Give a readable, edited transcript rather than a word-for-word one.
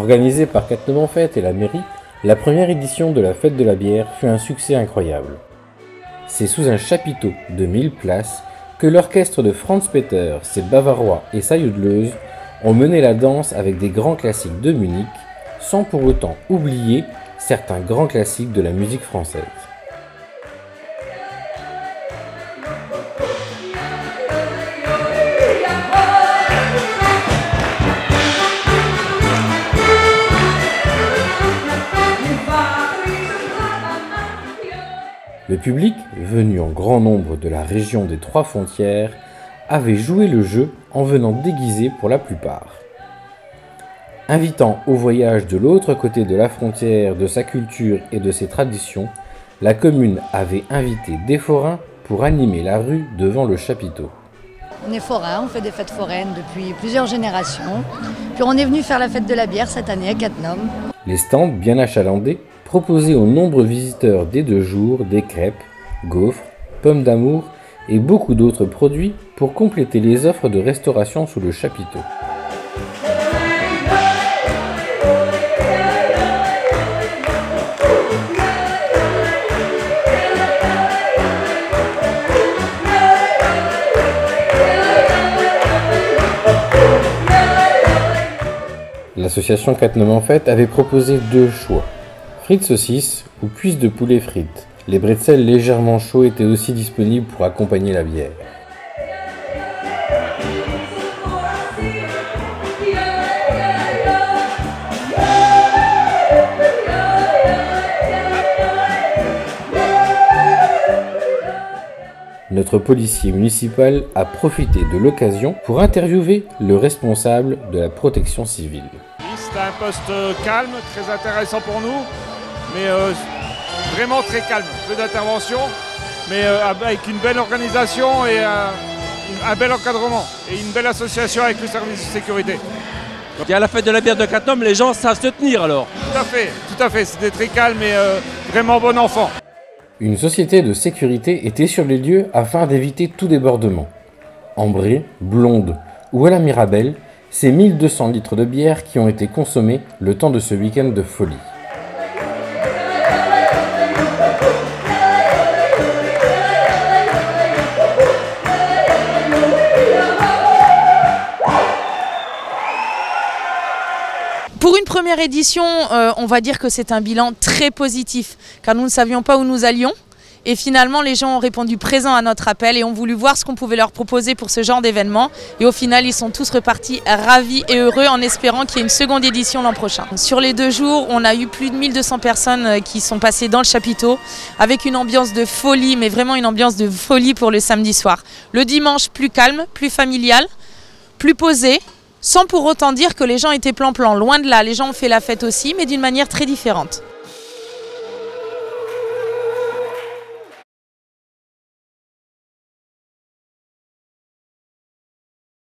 Organisée par Cattenom Fête et la mairie, la première édition de la Fête de la bière fut un succès incroyable. C'est sous un chapiteau de 1000 places que l'orchestre de Franz Peter, ses Bavarois et sa Jodleuse ont mené la danse avec des grands classiques de Munich, sans pour autant oublier certains grands classiques de la musique française. Le public, venu en grand nombre de la région des Trois Frontières, avait joué le jeu en venant déguisé pour la plupart. Invitant au voyage de l'autre côté de la frontière de sa culture et de ses traditions, la commune avait invité des forains pour animer la rue devant le chapiteau. On est forains, on fait des fêtes foraines depuis plusieurs générations. Puis on est venu faire la fête de la bière cette année à Cattenom. Les stands bien achalandés proposaient aux nombreux visiteurs des 2 jours des crêpes, gaufres, pommes d'amour et beaucoup d'autres produits pour compléter les offres de restauration sous le chapiteau. L'association Cattenom Fête avait proposé 2 choix, frites saucisses ou cuisses de poulet frites. Les bretzels légèrement chauds étaient aussi disponibles pour accompagner la bière. Notre policier municipal a profité de l'occasion pour interviewer le responsable de la protection civile. C'est un poste calme, très intéressant pour nous, mais vraiment très calme, peu d'intervention, mais avec une belle organisation et un bel encadrement et une belle association avec le service de sécurité. Il y a la fête de la bière de Cattenom, les gens savent se tenir alors. Tout à fait, c'était très calme et vraiment bon enfant. Une société de sécurité était sur les lieux afin d'éviter tout débordement. Ambrée, Blonde ou à la Mirabelle, c'est 1200 litres de bière qui ont été consommés le temps de ce week-end de folie. Pour une première édition, on va dire que c'est un bilan très positif, car nous ne savions pas où nous allions. Et finalement, les gens ont répondu présent à notre appel et ont voulu voir ce qu'on pouvait leur proposer pour ce genre d'événement. Et au final, ils sont tous repartis ravis et heureux en espérant qu'il y ait une seconde édition l'an prochain. Sur les 2 jours, on a eu plus de 1200 personnes qui sont passées dans le chapiteau avec une ambiance de folie, mais vraiment une ambiance de folie pour le samedi soir. Le dimanche, plus calme, plus familial, plus posé, sans pour autant dire que les gens étaient plan-plan. Loin de là, les gens ont fait la fête aussi, mais d'une manière très différente.